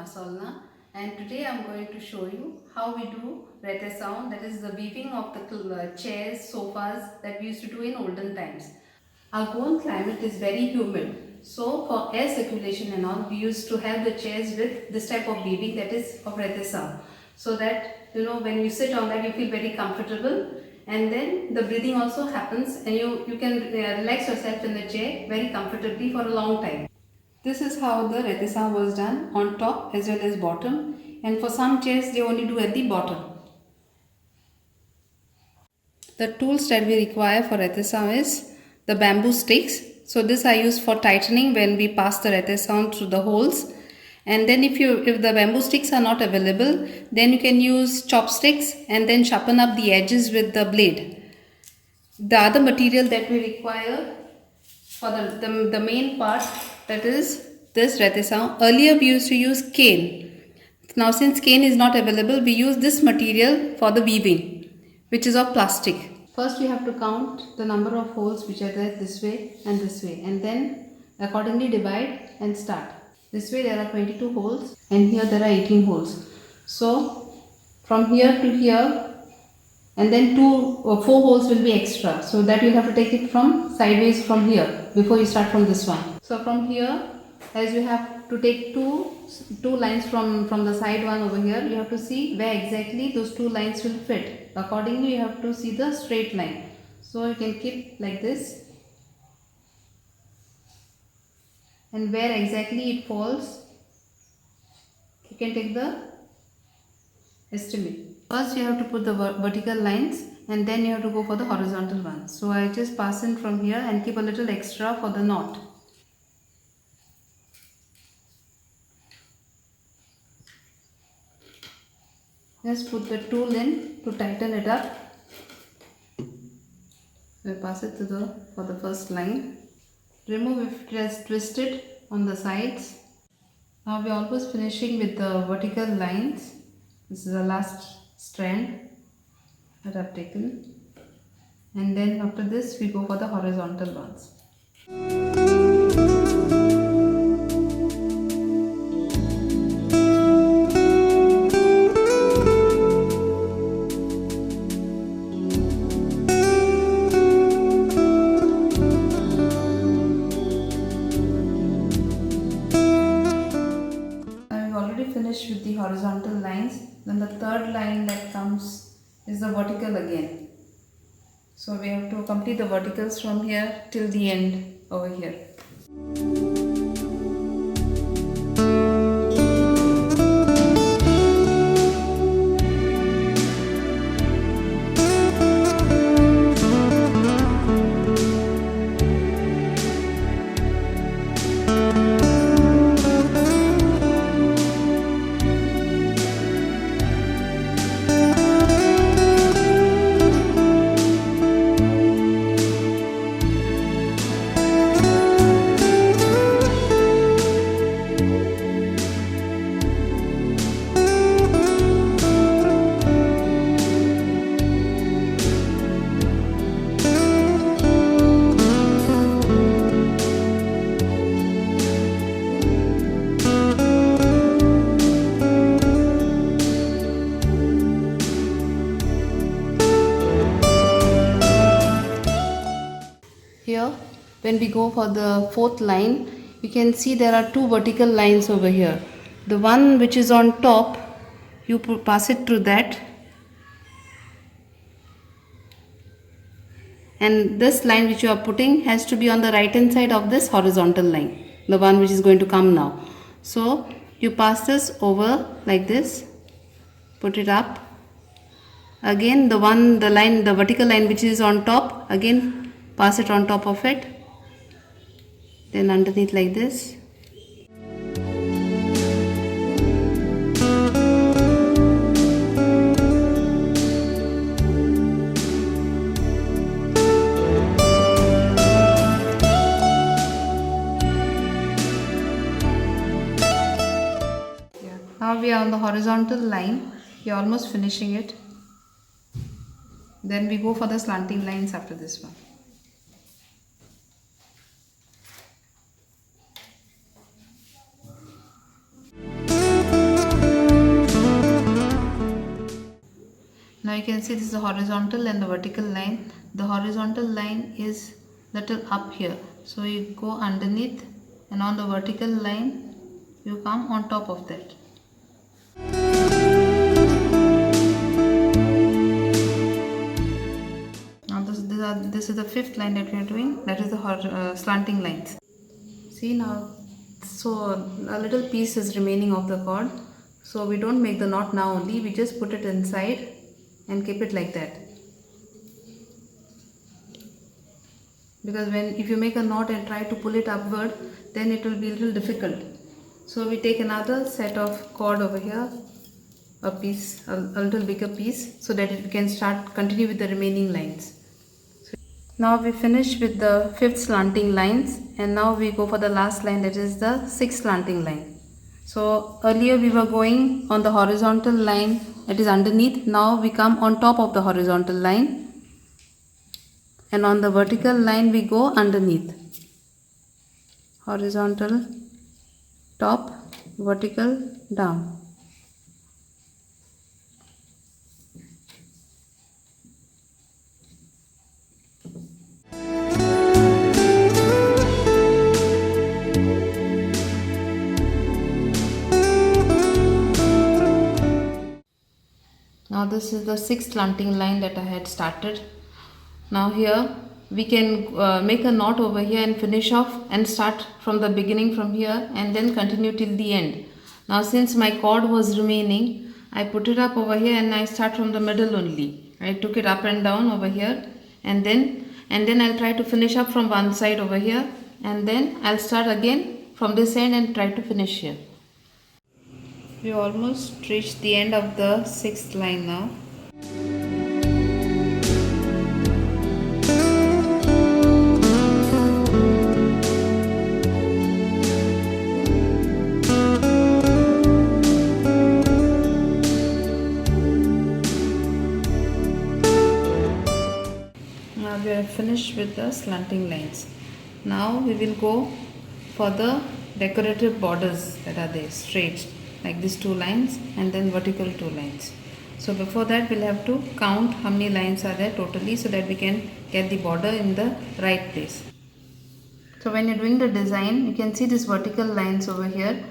Solna, and today I am going to show you how we do retesaun, that is the weaving of the chairs, sofas that we used to do in olden times. Our Goan climate is very humid, so for air circulation and all, we used to have the chairs with this type of weaving, that is of retesaun, so that when you sit on that you feel very comfortable, and then the breathing also happens and you can relax yourself in the chair very comfortably for a long time. This is how the retesaun was done, on top as well as bottom, and for some chairs they only do at the bottom. The tools that we require for retesaun is the bamboo sticks. So this I use for tightening when we pass the retesaun through the holes. And then if the bamboo sticks are not available, then you can use chopsticks and then sharpen up the edges with the blade. The other material that we require for the main part, that is this retesaun. Earlier we used to use cane. Now since cane is not available, we use this material for the weaving, which is of plastic. First we have to count the number of holes which are there this way, and then accordingly divide and start. This way there are 22 holes and here there are 18 holes. So from here to here, and then 4 holes will be extra, so that you have to take it from sideways from here before you start from this one. So from here, as you have to take two lines from the side one over here, you have to see where exactly those 2 lines will fit. Accordingly you have to see the straight line, so you can keep like this, and where exactly it falls you can take the estimate. First you have to put the vertical lines, and then you have to go for the horizontal ones. So I just pass in from here and keep a little extra for the knot. Just put the tool in to tighten it up. We pass it for the first line. Remove if it has twisted on the sides. Now we are almost finishing with the vertical lines. This is the last strand that I've taken, and then after this we go for the horizontal ones. I've already finished with the horizontal lines. Then the third line that comes is the vertical again. So we have to complete the verticals from here till the end over here. Here, when we go for the fourth line, you can see there are 2 vertical lines over here. The one which is on top, you pass it through that, and this line which you are putting has to be on the right hand side of this horizontal line, the one which is going to come now. So you pass this over like this, put it up. Again the vertical line which is on top, again pass it on top of it, then underneath like this. Now we are on the horizontal line. We are almost finishing it. Then we go for the slanting lines after this one. Now you can see this is the horizontal and the vertical line. The horizontal line is little up here. So you go underneath, and on the vertical line you come on top of that. Now this is the fifth line that we are doing. That is the slanting lines. See now, so a little piece is remaining of the cord. So we don't make the knot now only. We just put it inside and keep it like that. Because if you make a knot and try to pull it upward, then it will be a little difficult. So we take another set of cord over here, a little bigger piece, so that it can continue with the remaining lines. Now we finish with the fifth slanting lines, and now we go for the last line, that is the sixth slanting line. So earlier we were going on the horizontal line, that is underneath. Now we come on top of the horizontal line, and on the vertical line we go underneath. Horizontal, top, vertical, down. Now this is the sixth slanting line that I had started. Now here we can make a knot over here and finish off and start from the beginning from here and then continue till the end. Now since my cord was remaining, I put it up over here and I start from the middle only. I took it up and down over here, and then I'll try to finish up from one side over here, and then I'll start again from this end and try to finish here. We almost reached the end of the sixth line now. Now we are finished with the slanting lines. Now we will go for the decorative borders that are there, straight, like these two lines and then vertical two lines. So before that we'll have to count how many lines are there totally, so that we can get the border in the right place. So when you're doing the design, you can see these vertical lines over here.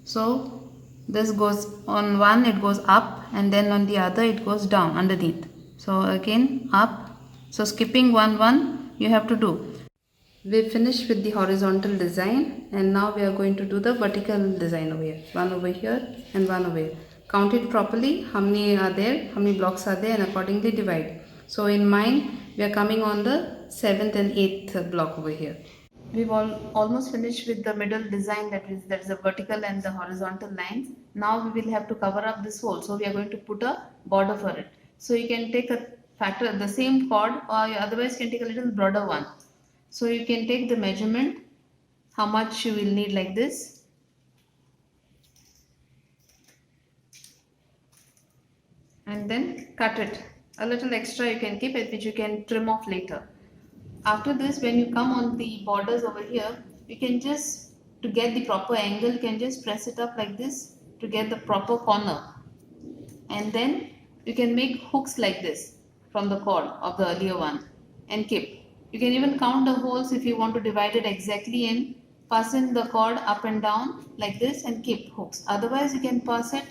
So this goes on one, it goes up, and then on the other it goes down underneath. So again up. So skipping one you have to do. We finished with the horizontal design, and now we are going to do the vertical design over here. One over here and one over here. Count it properly, how many are there, how many blocks are there, and accordingly divide. So in mine, we are coming on the 7th and 8th block over here. We've almost finished with the middle design, that is the vertical and the horizontal lines. Now we will have to cover up this hole. So we are going to put a border for it. So you can take the same cord, or otherwise you can take a little broader one. So you can take the measurement, how much you will need, like this. And then cut it. A little extra you can keep it, which you can trim off later. After this, when you come on the borders over here, you can just, to get the proper angle, you can just press it up like this to get the proper corner. And then you can make hooks like this from the cord of the earlier one and keep. You can even count the holes if you want to divide it exactly, and fasten the cord up and down like this and keep hooks. Otherwise you can pass it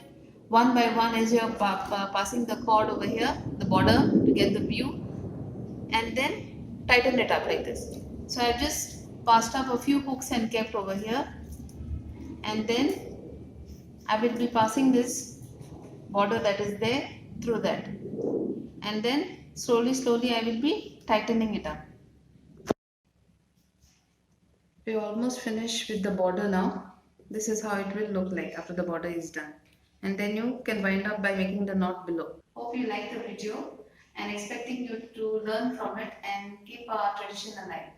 one by one as you are passing the cord over here, the border, to get the view, and then tighten it up like this. So I've just passed up a few hooks and kept over here, and then I will be passing this border that is there through that, and then slowly I will be tightening it up. We almost finished with the border now. This is how it will look like after the border is done. And then you can wind up by making the knot below. Hope you like the video, and expecting you to learn from it and keep our tradition alive.